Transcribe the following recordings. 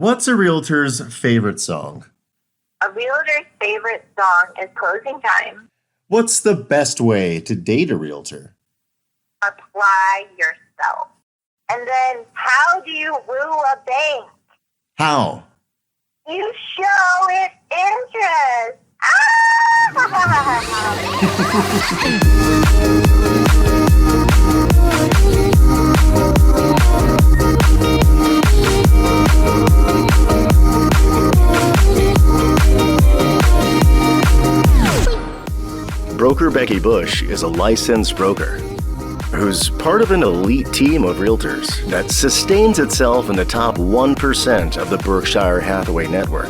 What's a realtor's favorite song? A realtor's favorite song is Closing Time. What's the best way to date a realtor? Apply yourself. And then how do you woo a bank? How? You show it interest. Broker Becky Bush is a licensed broker who's part of an elite team of realtors that sustains itself in the top 1% of the Berkshire Hathaway network.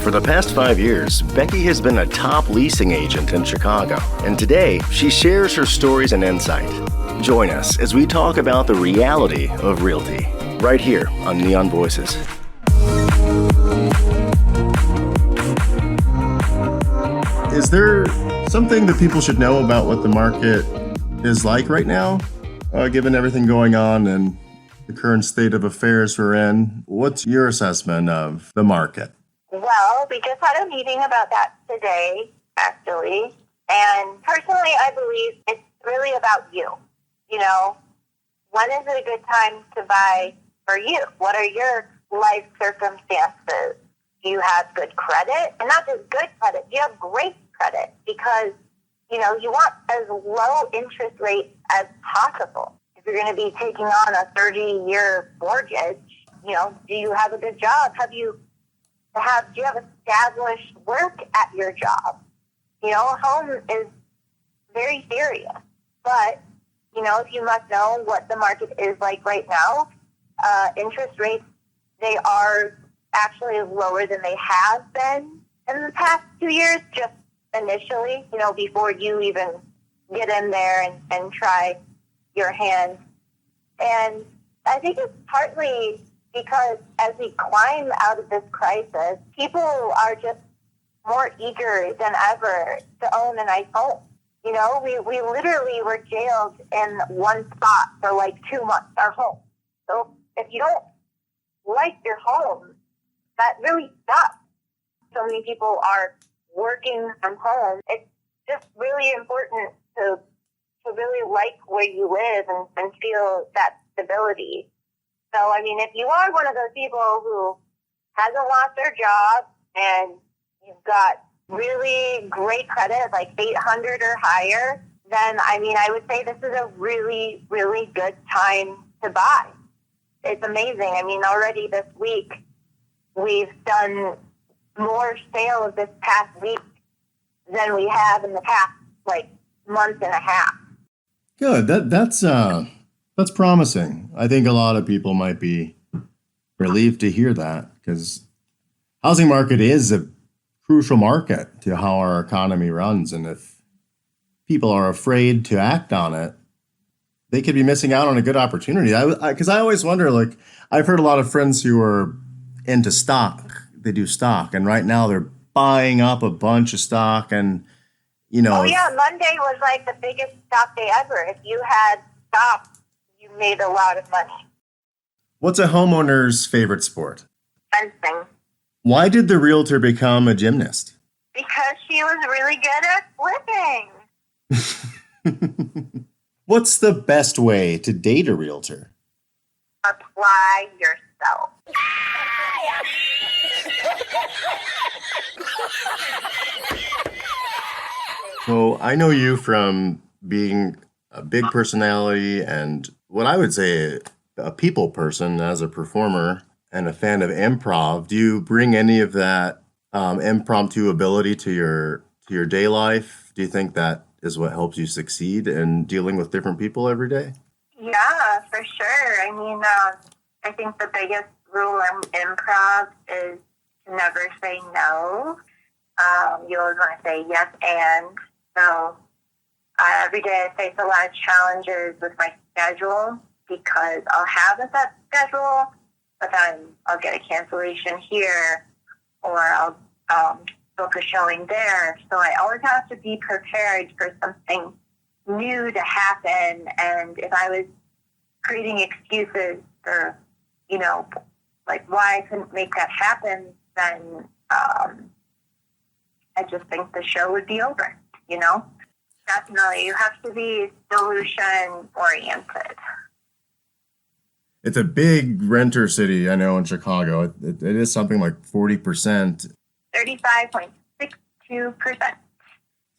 For the past 5 years, Becky has been a top leasing agent in Chicago, and today she shares her stories and insight. Join us as we talk about the reality of Realty, right here on Neon Voices. Is there something that people should know about what the market is like right now, given everything going on and the current state of affairs we're in? What's your assessment of the market? Well, we just had a meeting about that today, actually. And personally, I believe it's really about you. You know, when is it a good time to buy for you? What are your life circumstances? Do you have good credit? And not just good credit, you have great credit because, you know, you want as low interest rate as possible. If you're going to be taking on a 30-year mortgage, you know, do you have a good job? Do you have established work at your job? You know, a home is very serious. But, you know, if you must know what the market is like right now, interest rates, they are actually lower than they have been in the past 2 years, just initially, you know, before you even get in there and try your hand. And I think it's partly because as we climb out of this crisis, people are just more eager than ever to own a nice home. You know, we literally were jailed in one spot for like 2 months, our home. So if you don't like your home, that really sucks. So many people are working from home. It's just really important to really like where you live and feel that stability. So, I mean, if you are one of those people who hasn't lost their job and you've got really great credit, like 800 or higher, then, I mean, I would say this is a really, really good time to buy. It's amazing. I mean, already this week, we've done more sales this past week than we have in the past, like, month and a half. Good. That's promising. I think a lot of people might be relieved to hear that because housing market is a crucial market to how our economy runs. And if people are afraid to act on it, they could be missing out on a good opportunity. Because I always wonder, like, I've heard a lot of friends who are into stock. They do stock. And right now they're buying up a bunch of stock. And, you know. Oh, yeah. Monday was like the biggest stock day ever. If you had stock, you made a lot of money. What's a homeowner's favorite sport? Fencing. Why did the realtor become a gymnast? Because she was really good at flipping. What's the best way to date a realtor? Apply yourself. So I know you from being a big personality and what I would say a people person as a performer and a fan of improv. Do you bring any of that impromptu ability to your day life? Do you think that is what helps you succeed in dealing with different people every day? Yeah, for sure. I mean, I think the biggest rule in improv is to never say no. You always want to say yes and. So every day I face a lot of challenges with my schedule because I'll have a set schedule, but then I'll get a cancellation here or I'll book a showing there. So I always have to be prepared for something new to happen. And if I was creating excuses for like why I couldn't make that happen, then I just think the show would be over, Definitely, you have to be solution oriented. It's a big renter city, I know, in Chicago. It is something like 40%. 35.62%.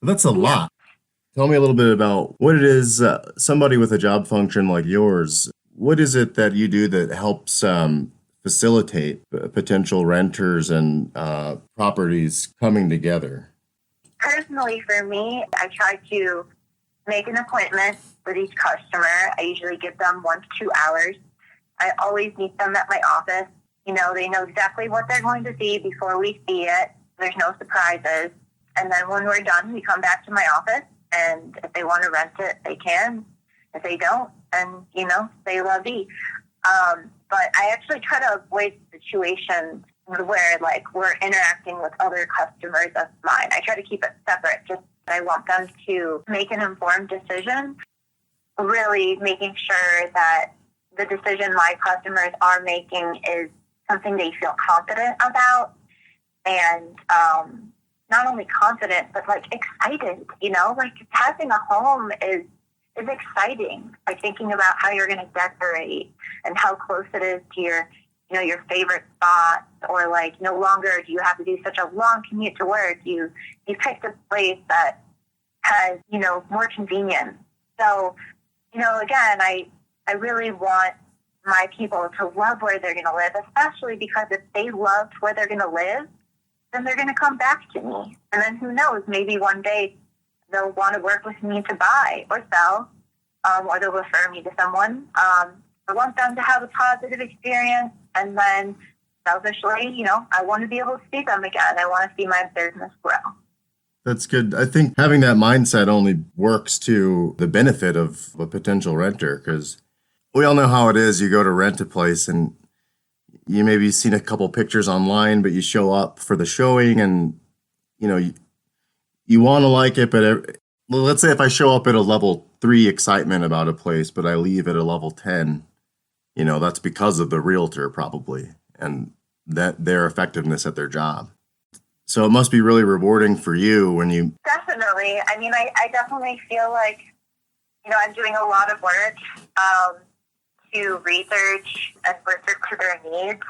That's a lot. Tell me a little bit about what it is, somebody with a job function like yours, what is it that you do that helps facilitate potential renters and properties coming together? Personally, for me, I try to make an appointment with each customer. I usually give them 1 to 2 hours. I always meet them at my office. They know exactly what they're going to see before we see it. There's no surprises. And then when we're done, we come back to my office. And if they want to rent it, they can. If they don't, then, they love me. But I actually try to avoid situations where, like, we're interacting with other customers of mine. I try to keep it separate. Just I want them to make an informed decision, really making sure that the decision my customers are making is something they feel confident about. And not only confident, but like excited, like having a home is exciting. Like thinking about how you're going to decorate and how close it is to your favorite spots, or like no longer do you have to do such a long commute to work. You picked a place that has, more convenience. So, again, I really want my people to love where they're going to live, especially because if they loved where they're going to live, then they're going to come back to me. And then who knows, maybe one day they'll want to work with me to buy or sell, or they'll refer me to someone. I want them to have a positive experience. And then selfishly, I want to be able to see them again. I want to see my business grow. That's good. I think having that mindset only works to the benefit of a potential renter, because we all know how it is. You go to rent a place and you maybe seen a couple pictures online, but you show up for the showing and, you want to like it, but let's say if I show up at a level 3 excitement about a place, but I leave at a level 10, that's because of the realtor probably, and that their effectiveness at their job. So it must be really rewarding for you when you... Definitely. I mean, I definitely feel like, I'm doing a lot of work to research and listen to their needs.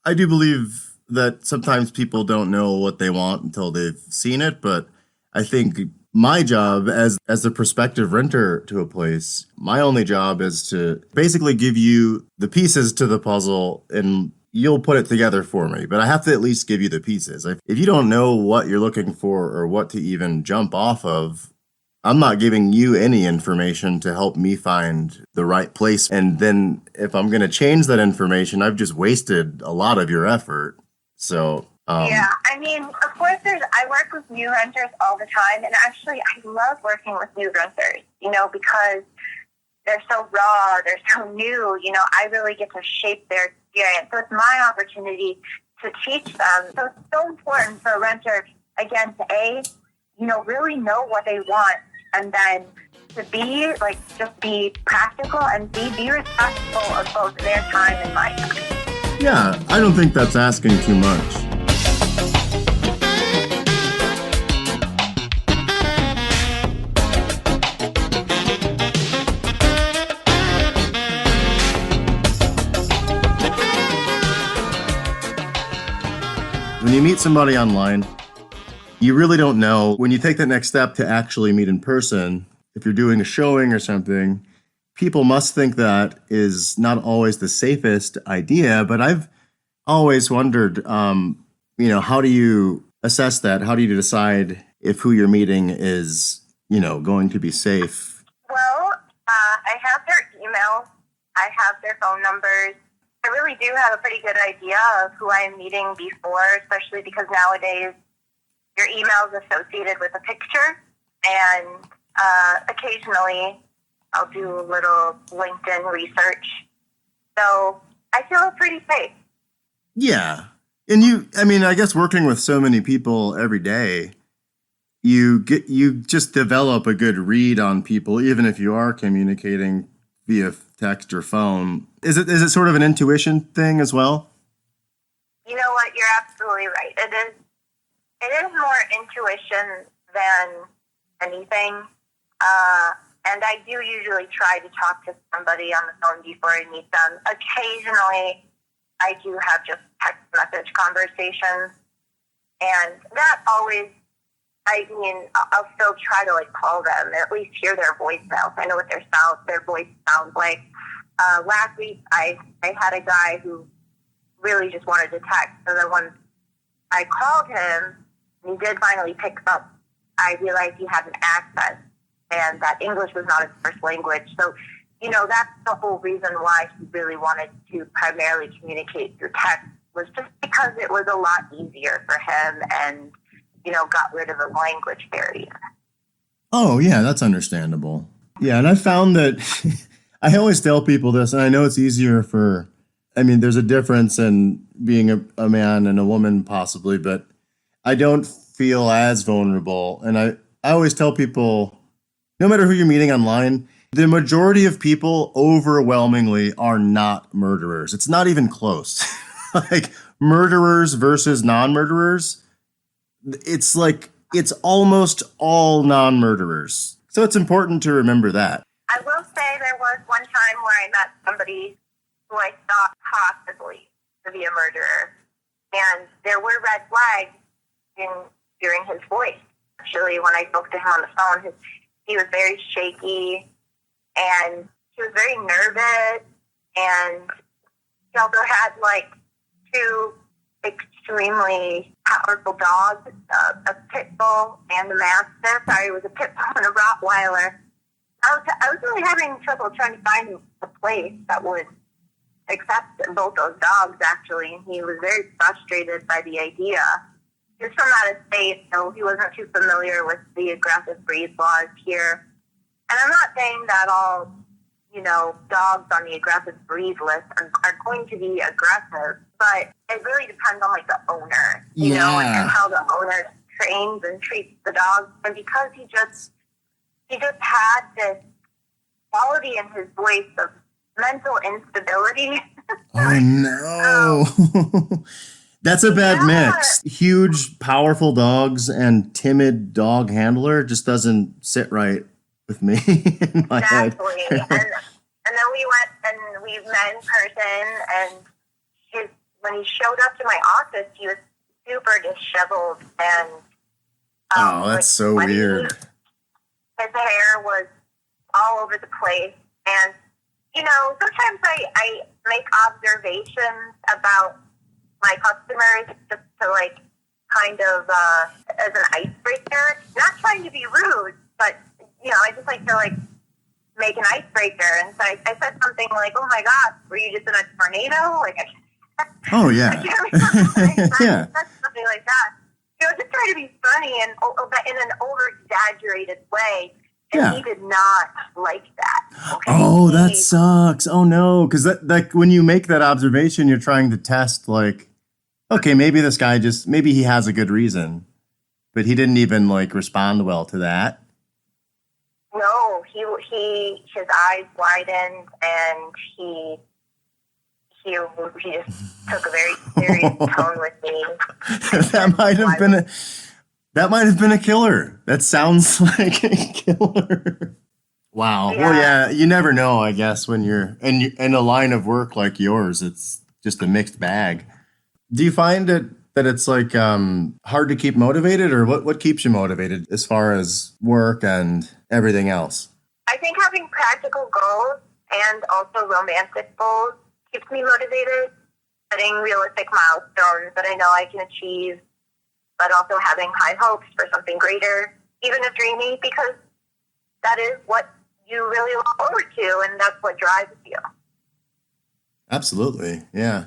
I do believe that sometimes people don't know what they want until they've seen it, but I think my job as the prospective renter to a place, my only job is to basically give you the pieces to the puzzle and you'll put it together for me. But I have to at least give you the pieces. If you don't know what you're looking for or what to even jump off of, I'm not giving you any information to help me find the right place. And then if I'm going to change that information, I've just wasted a lot of your effort. So, yeah, I mean, of course, I work with new renters all the time. And actually, I love working with new renters, because they're so raw, they're so new. I really get to shape their experience. So it's my opportunity to teach them. So it's so important for a renter, again, to really know what they want. And then to be, just be practical and be respectful of both their time and my time. Yeah, I don't think that's asking too much. When you meet somebody online, you really don't know when you take the next step to actually meet in person. If you're doing a showing or something, people must think that is not always the safest idea, but I've always wondered, how do you assess that? How do you decide if who you're meeting is, going to be safe? Well, I have their emails. I have their phone numbers. I really do have a pretty good idea of who I am meeting before, especially because nowadays your email is associated with a picture, and occasionally I'll do a little LinkedIn research. So I feel pretty safe. Yeah. And I guess working with so many people every day, you just develop a good read on people, even if you are communicating via text or phone. Is it sort of an intuition thing as well? You know what? You're absolutely right. It is more intuition than anything. And I do usually try to talk to somebody on the phone before I meet them. Occasionally, I do have just text message conversations. And that always, I'll still try to call them, at least hear their voicemails. I know what their voice sounds like. Last week, I had a guy who really just wanted to text. So then when I called him, and he did finally pick up, I realized he had an accent and that English was not his first language. So, that's the whole reason why he really wanted to primarily communicate through text, was just because it was a lot easier for him and, got rid of the language barrier. Oh, yeah, that's understandable. Yeah, and I found that I always tell people this, and I know it's easier there's a difference in being a man and a woman possibly, but I don't feel as vulnerable. And I always tell people, no matter who you're meeting online, the majority of people overwhelmingly are not murderers. It's not even close. Murderers versus non-murderers, it's almost all non-murderers. So it's important to remember that. I will say there was one time where I met somebody who I thought possibly to be a murderer. And there were red flags during his voice. Actually, when I spoke to him on the phone, he was very shaky and he was very nervous. And he also had two extremely powerful dogs, a pit bull and a mastiff. Sorry, it was a pit bull and a Rottweiler. I was really having trouble trying to find a place that would accept both those dogs, actually. And he was very frustrated by the idea. He was from out of state, so he wasn't too familiar with the aggressive breed laws here. And I'm not saying that all, dogs on the aggressive breed list are going to be aggressive, but it really depends on the owner, and how the owner trains and treats the dogs. And because he just had this quality in his voice of mental instability. Oh no. That's a bad mix. Huge, powerful dogs and timid dog handler just doesn't sit right with me in my head. And then we went and we met in person, and when he showed up to my office, he was super disheveled and that's so weird. His hair was all over the place. And, sometimes I make observations about my customers just to kind of as an icebreaker. Not trying to be rude, but, I just like to make an icebreaker. And so I said something like, "Oh my God, were you just in a tornado?" Oh, yeah. I can't remember. Yeah. Something like that. Just try to be funny and in an over-exaggerated way. And he did not like that. Okay? Oh, that sucks. Oh, no. Because when you make that observation, you're trying to test, okay, maybe this guy maybe he has a good reason. But he didn't even, respond well to that. No, his eyes widened, and he just took a very serious tone with me. That might have been a killer. That sounds like a killer. Wow. Yeah. Well, yeah, you never know, I guess, when you're in a line of work like yours. It's just a mixed bag. Do you find that it's hard to keep motivated, or what keeps you motivated as far as work and everything else? I think having practical goals and also romantic goals keeps me motivated. Setting realistic milestones that I know I can achieve, but also having high hopes for something greater, even if dreamy, because that is what you really look forward to, and that's what drives you. Absolutely, yeah.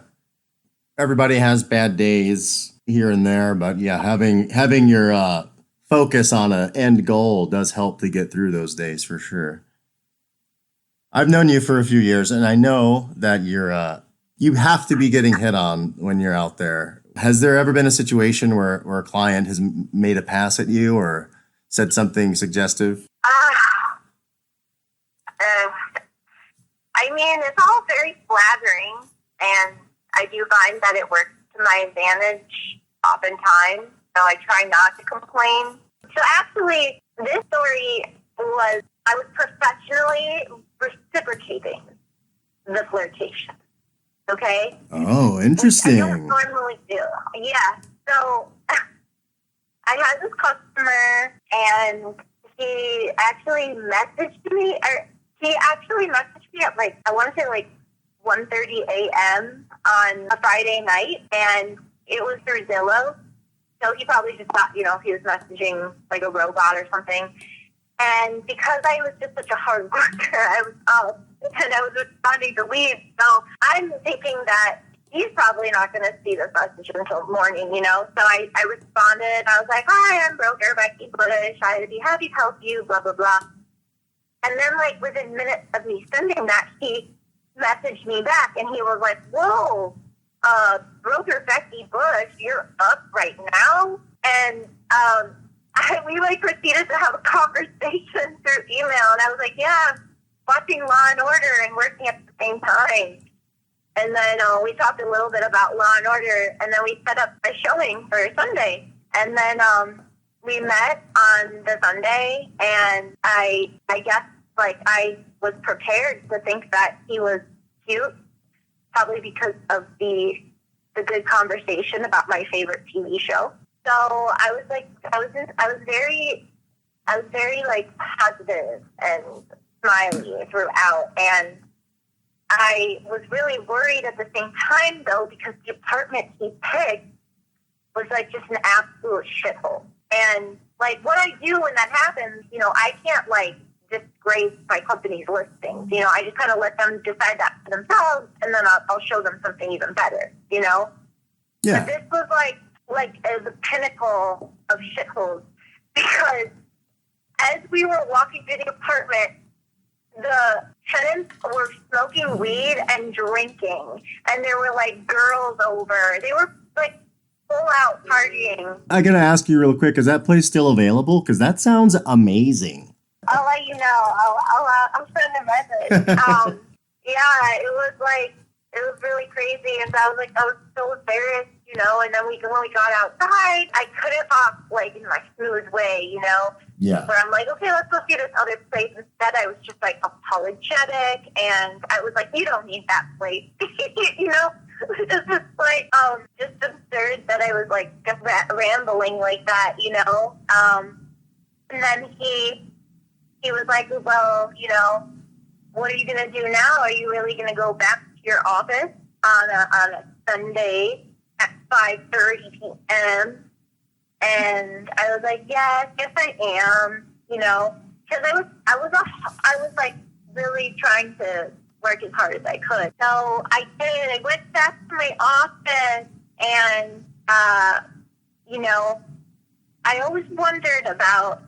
Everybody has bad days here and there, but yeah, having your focus on an end goal does help to get through those days for sure. I've known you for a few years, and I know that you have to be getting hit on when you're out there. Has there ever been a situation where a client has made a pass at you or said something suggestive? I mean, it's all very flattering, and I do find that it works to my advantage oftentimes, so I try not to complain. So actually, this story was, I was professionally reciprocating the flirtation. Okay? Oh, interesting. I don't normally do. Yeah. So I had this customer, and he actually messaged me, at like, I want to say like 1:30 a.m. on a Friday night, and it was through Zillow. So he probably just thought, he was messaging like a robot or something. And because I was just such a hard worker, I was up and I was responding to leads. So I'm thinking that he's probably not going to see this message until morning, So I responded. I was like, hi, I'm broker Becky Bush. I'd be happy to help you, blah, blah, blah. And then, like, within minutes of me sending that, he messaged me back, and he was like, whoa, broker Becky Bush, you're up right now? And we, like, proceeded to have a conversation through email, and I was like, yeah, I'm watching Law and Order and working at the same time. And then we talked a little bit about Law and Order, and then we set up a showing for Sunday. And then we met on the Sunday, and I guess, like, I was prepared to think that he was cute, probably because of the good conversation about my favorite TV show. So I was very like positive and smiley throughout, and I was really worried at the same time, though, because the apartment he picked was like just an absolute shithole. And like what I do when that happens, I can't like disgrace my company's listings. I just kind of let them decide that for themselves, and then I'll show them something even better. Yeah. But this was like the pinnacle of shitholes, because as we were walking through the apartment, the tenants were smoking weed and drinking, and there were like girls over. They were like full out partying. I gotta ask you real quick, is that place still available? Because that sounds amazing. I'll let you know. I'll send a message. Yeah, it was really crazy, and I was so embarrassed, and then when we got outside, I couldn't talk like in my smooth way, Yeah. Where I'm like, okay, let's go see this other place. Instead, I was just like apologetic, and I was like, you don't need that place, It's just like just absurd that I was like just rambling like that, And then he was like, well, what are you going to do now? Are you really going to go back to your office on a Sunday at 5:30 p.m.? And I was like, yes, I am, because I was like really trying to work as hard as I could. So I did. I went back to my office, and, I always wondered about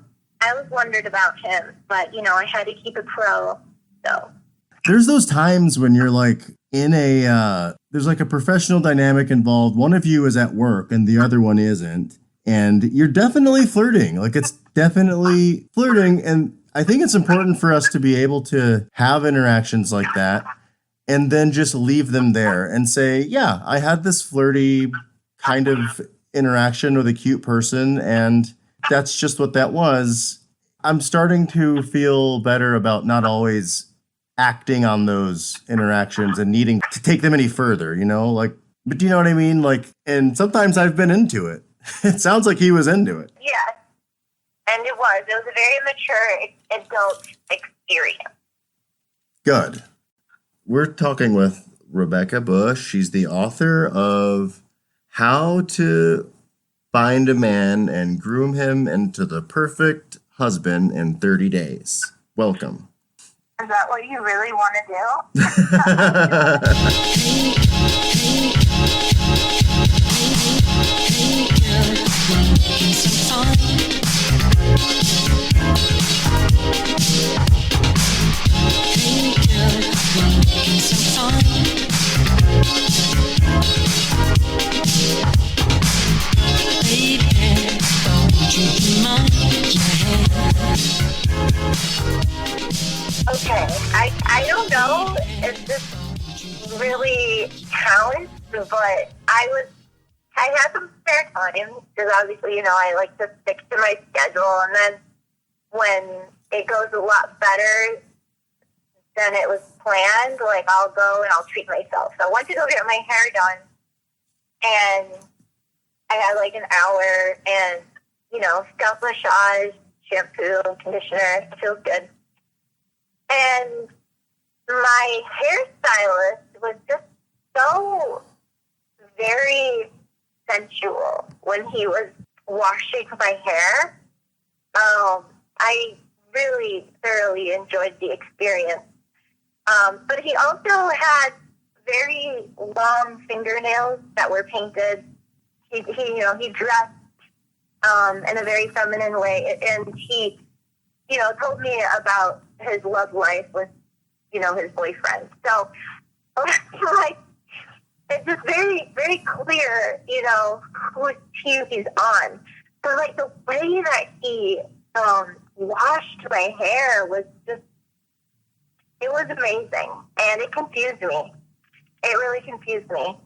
him, but, I had to keep it pro, so. There's those times when you're like in there's like a professional dynamic involved. One of you is at work and the other one isn't. And you're definitely flirting. Like, it's definitely flirting. And I think it's important for us to be able to have interactions like that and then just leave them there and say, yeah, I had this flirty kind of interaction with a cute person, and that's just what that was. I'm starting to feel better about not always acting on those interactions and needing to take them any further, but do you know what I mean? Like, and sometimes I've been into it. It sounds like he was into it. Yes, and it was a very mature adult experience. Good. We're talking with Rebecca Bush. She's the author of How to Find a Man and Groom Him into the Perfect Husband in 30 Days. Welcome. Is that what you really want to Okay, I don't know if but I had some spare time because obviously, I like to stick to my schedule. And then when it goes a lot better than it was planned, like I'll go and I'll treat myself. So I went to go get my hair done, and I had like an hour and, scalp massage, shampoo, conditioner. It feels good. And my hairstylist was just so very sensual when he was washing my hair. I really thoroughly enjoyed the experience. But he also had very long fingernails that were painted. He dressed in a very feminine way, and he, told me about his love life with, his boyfriend. So, like, it's just very, very clear, whose team he's on. So, like, the way that he washed my hair was just, it was amazing. And it confused me. It really confused me.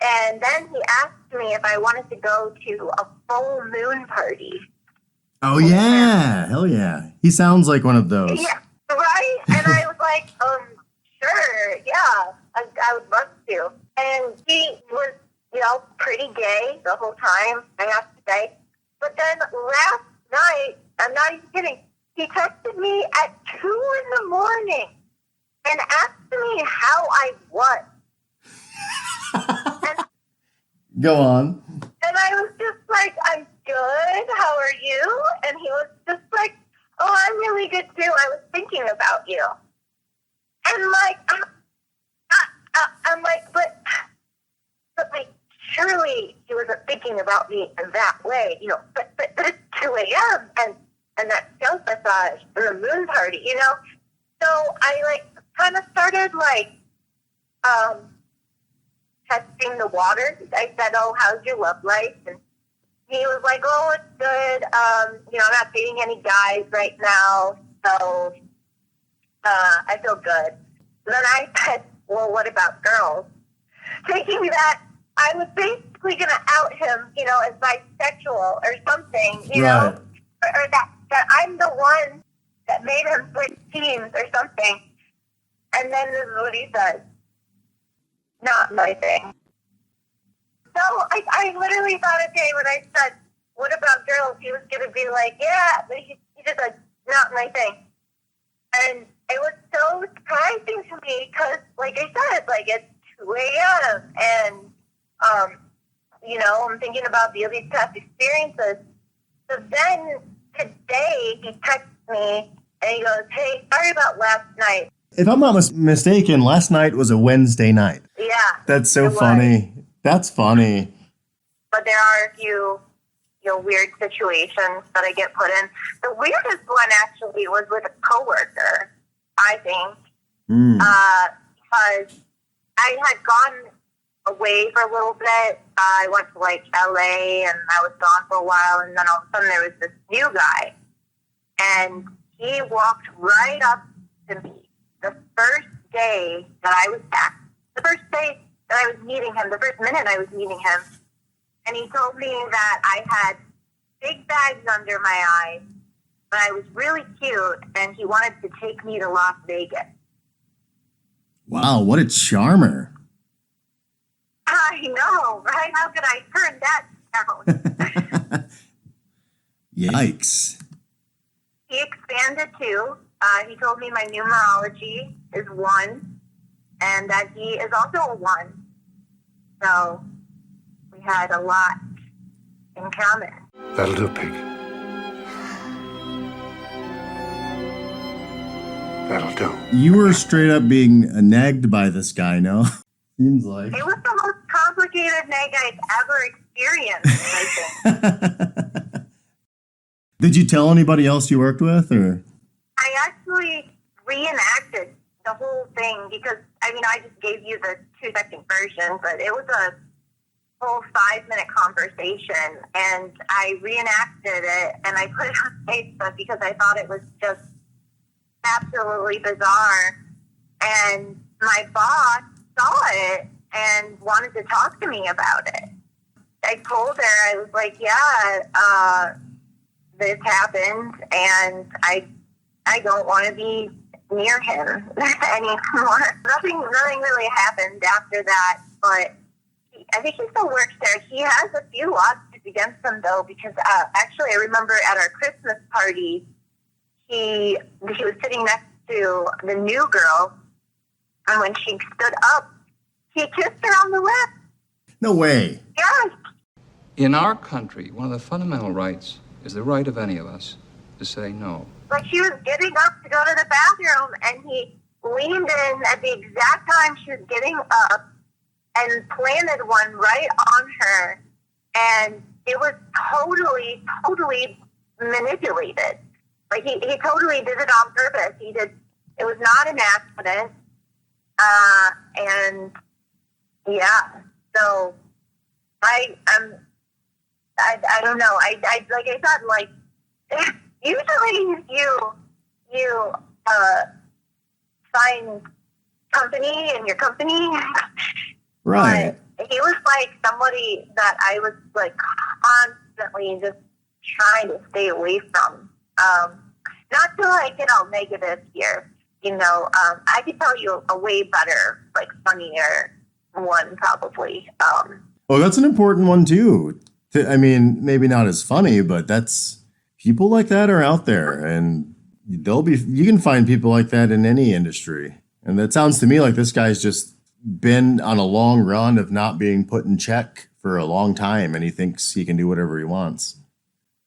And then he asked me if I wanted to go to a full moon party. Oh, yeah. Hell yeah. He sounds like one of those. Yeah, right? And I was like, sure, yeah, I would love to. And he was, pretty gay the whole time, I have to say. But then last night, I'm not even kidding, he texted me at 2 a.m. and asked me how I was. Go on. And I was just like, I'm good. How are you? And he was just like, oh, I'm really good too. I was thinking about you. And like, I'm like, but like, surely he wasn't thinking about me in that way, but it's 2 a.m. and that scalp massage and the moon party, So I like kind of started like, testing the waters. I said, oh, how's your love life? And he was like, oh, it's good. I'm not dating any guys right now, so I feel good. Then I said, well, what about girls? Thinking that I was basically going to out him, as bisexual or something, Right. or that I'm the one that made him switch teams or something. And then this is what he said. Not my thing. So I literally thought, okay, when I said, what about girls? He was going to be like, yeah, but he just said, not my thing. And it was so surprising to me because, like I said, like it's 2 a.m. And, I'm thinking about these past experiences. So then today he texts me and he goes, hey, sorry about last night. If I'm not mistaken, last night was a Wednesday night. Yeah. That's so funny. That's funny. But there are a few, weird situations that I get put in. The weirdest one actually was with a coworker, I think. Because I had gone away for a little bit. I went to like LA and I was gone for a while, and then all of a sudden there was this new guy. And he walked right up to me the first day that I was back. The first day that I was meeting him, the first minute I was meeting him. And he told me that I had big bags under my eyes, but I was really cute, and he wanted to take me to Las Vegas. Wow, what a charmer. I know, right? How could I turn that down? Yikes. He expanded too. He told me my numerology is 1, and that he is also a 1. So we had a lot in common. That'll do, pig. That'll do. You were straight up being nagged by this guy, no? Seems like. It was the most complicated neg I've ever experienced, I think. Did you tell anybody else you worked with, or? I actually reenacted the whole thing because, I just gave you the 2-second version, but it was a whole 5-minute conversation, and I reenacted it, and I put it on Facebook because I thought it was just absolutely bizarre. And my boss saw it and wanted to talk to me about it. I told her, I was like, yeah, this happened, and I don't want to be near him anymore. Nothing really happened after that, but I think he still works there. He has a few lawsuits against him, though, because actually I remember at our Christmas party, he was sitting next to the new girl, and when she stood up, he kissed her on the lips. No way. Yes. In our country, one of the fundamental rights is the right of any of us to say no. Like, she was getting up to go to the bathroom, and he leaned in at the exact time she was getting up and planted one right on her. And it was totally manipulated. Like, he totally did it on purpose. It was not an accident. And yeah, so I don't know. I like I said, like, usually you find company in your company. Right. But he was like somebody that I was like constantly just trying to stay away from. Not to like get all negative here. I could tell you a way better, like funnier one probably. Well, that's an important one too. Maybe not as funny, but people like that are out there, and you can find people like that in any industry. And that sounds to me like this guy's just been on a long run of not being put in check for a long time, and he thinks he can do whatever he wants.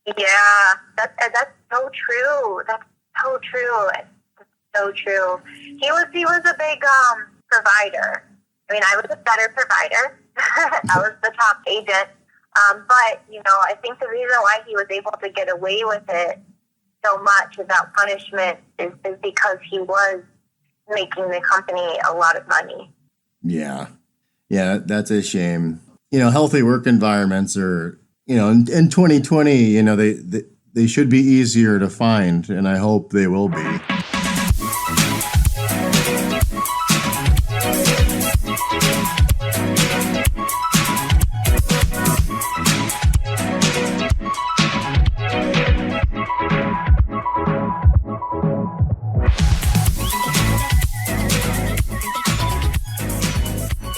Yeah, that's so true. That's so true. It's so true. He was a big provider. I was a better provider. I was the top agent. But, I think the reason why he was able to get away with it so much without punishment is because he was making the company a lot of money. Yeah. Yeah, that's a shame. Healthy work environments are, in 2020, they should be easier to find, and I hope they will be.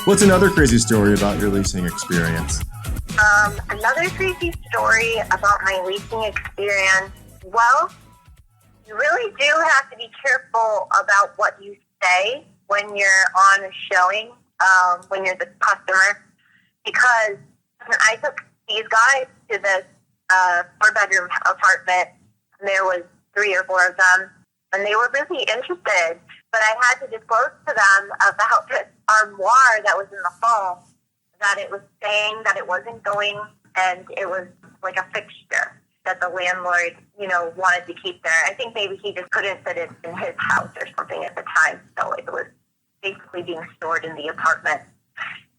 What's another crazy story about your leasing experience? Another crazy story about my leasing experience. Well, you really do have to be careful about what you say when you're on a showing, when you're the customer, because I took these guys to this 4-bedroom apartment, and there was 3 or 4 of them, and they were really interested, but I had to disclose to them about this armoire that was in the hall, that it was saying that it wasn't going, and it was like a fixture that the landlord, wanted to keep there. I think maybe he just couldn't fit it in his house or something at the time, so it was basically being stored in the apartment.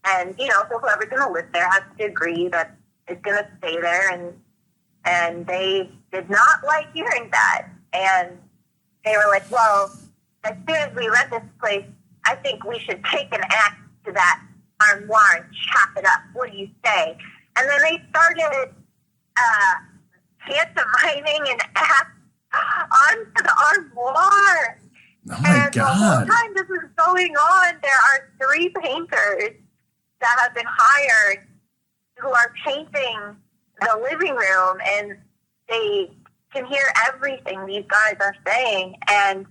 And, so whoever's going to live there has to agree that it's going to stay there, and they did not like hearing that. And they were like, well, as soon as we rent this place, I think we should take an axe to that armoire and chop it up. What do you say? And then they started pantomiming an axe onto the armoire. Oh my and God. The whole time this is going on, there are 3 painters that have been hired who are painting the living room, and they can hear everything these guys are saying. And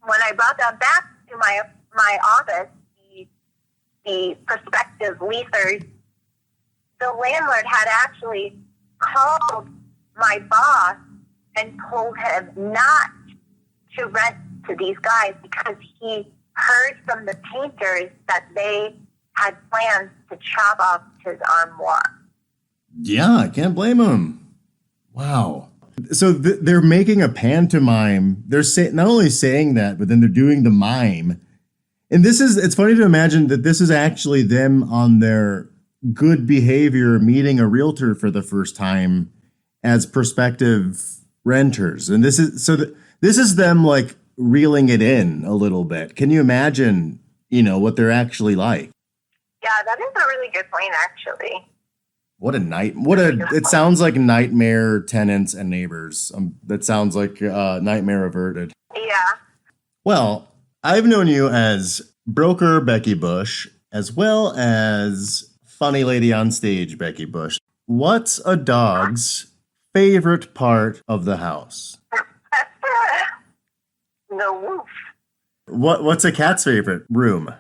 when I brought them back to my office, the prospective leasers, the landlord had actually called my boss and told him not to rent to these guys because he heard from the painters that they had plans to chop off his armoire. Yeah, I can't blame him. Wow. So they're making a pantomime. They're not only saying that, but then they're doing the mime. And it's funny to imagine that this is actually them on their good behavior meeting a realtor for the first time as prospective renters. And this is them like reeling it in a little bit. Can you imagine, what they're actually like? Yeah, that is a really good point, actually. It sounds like nightmare tenants and neighbors. That sounds like nightmare averted. Yeah. Well, I've known you as broker Becky Bush, as well as funny lady on stage Becky Bush. What's a dog's favorite part of the house? The woof. What's a cat's favorite room?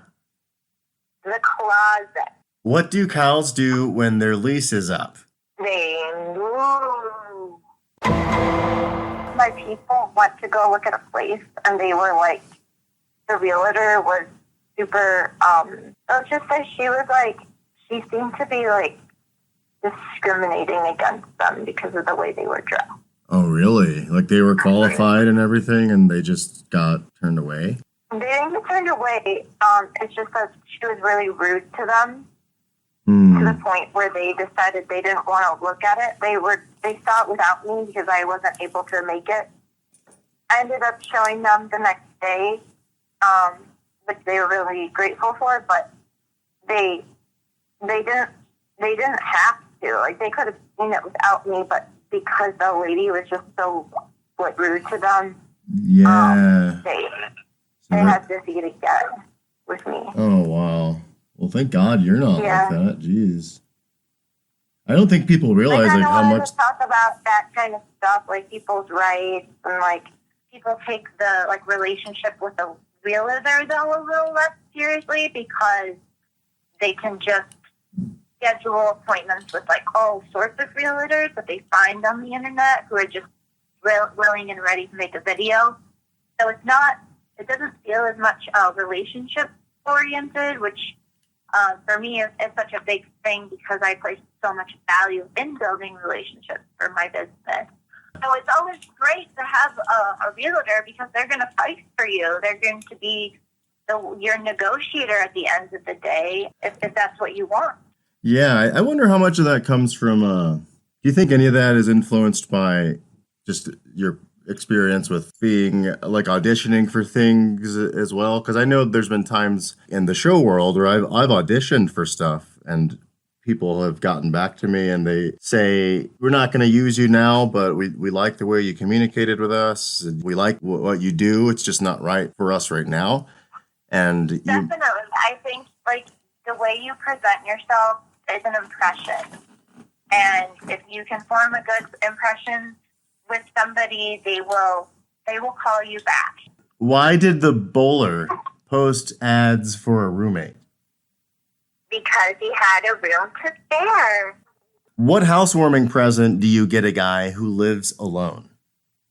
The closet. What do cows do when their lease is up? They move. My people went to go look at a place, and they were like, the realtor was super, it was just that she seemed to be like discriminating against them because of the way they were dressed. Oh, really? Like they were qualified and everything, and they just got turned away? They didn't get turned away. It's just that she was really rude to them. To the point where they decided they didn't want to look at it. They saw it without me because I wasn't able to make it. I ended up showing them the next day, which they were really grateful for, but they didn't have to. Like they could have seen it without me, but because the lady was just so rude to them, they had to see it again with me. Oh wow. Well, thank God you're not like that. Jeez. I don't think people realize like how much. To talk about that kind of stuff, like people's rights, and like people take the relationship with a realtor though a little less seriously because they can just schedule appointments with like all sorts of realtors that they find on the internet who are just willing and ready to make a video. So it doesn't feel as much relationship oriented, which for me is such a big thing because I place so much value in building relationships for my business. So it's always great to have a realtor because they're going to fight for you. They're going to be your negotiator at the end of the day if that's what you want. Yeah, I wonder how much of that comes from, do you think any of that is influenced by just your experience with being like auditioning for things as well? Because I know there's been times in the show world where I've auditioned for stuff and people have gotten back to me and they say, we're not going to use you now, but we like the way you communicated with us. We like what you do. It's just not right for us right now. And definitely, I think like the way you present yourself is an impression. And if you can form a good impression with somebody, they will call you back. Why did the bowler post ads for a roommate? Because he had a room to spare. What housewarming present do you get a guy who lives alone?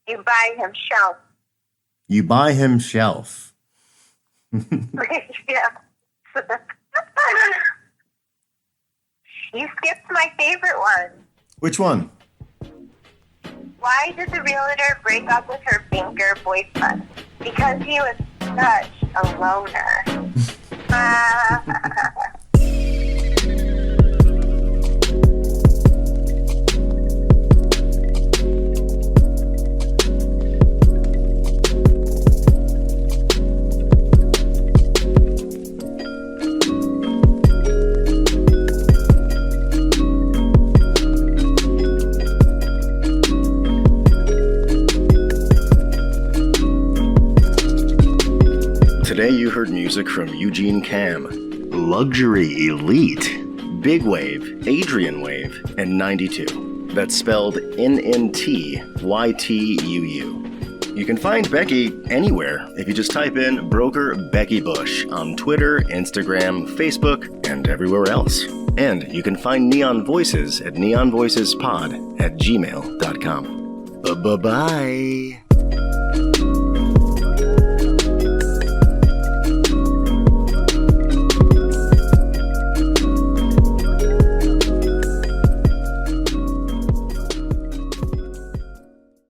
You buy him shelf. You buy him shelf. Yeah. You skipped my favorite one. Which one? Why did the realtor break up with her banker boyfriend? Because he was such a loner. Today you heard music from Eugene Cam, Luxury Elite, Big Wave, Adrian Wave, and 92. That's spelled NNTYTUU. You can find Becky anywhere if you just type in Broker Becky Bush on Twitter, Instagram, Facebook, and everywhere else. And you can find Neon Voices at neonvoicespod@gmail.com. Bye-bye.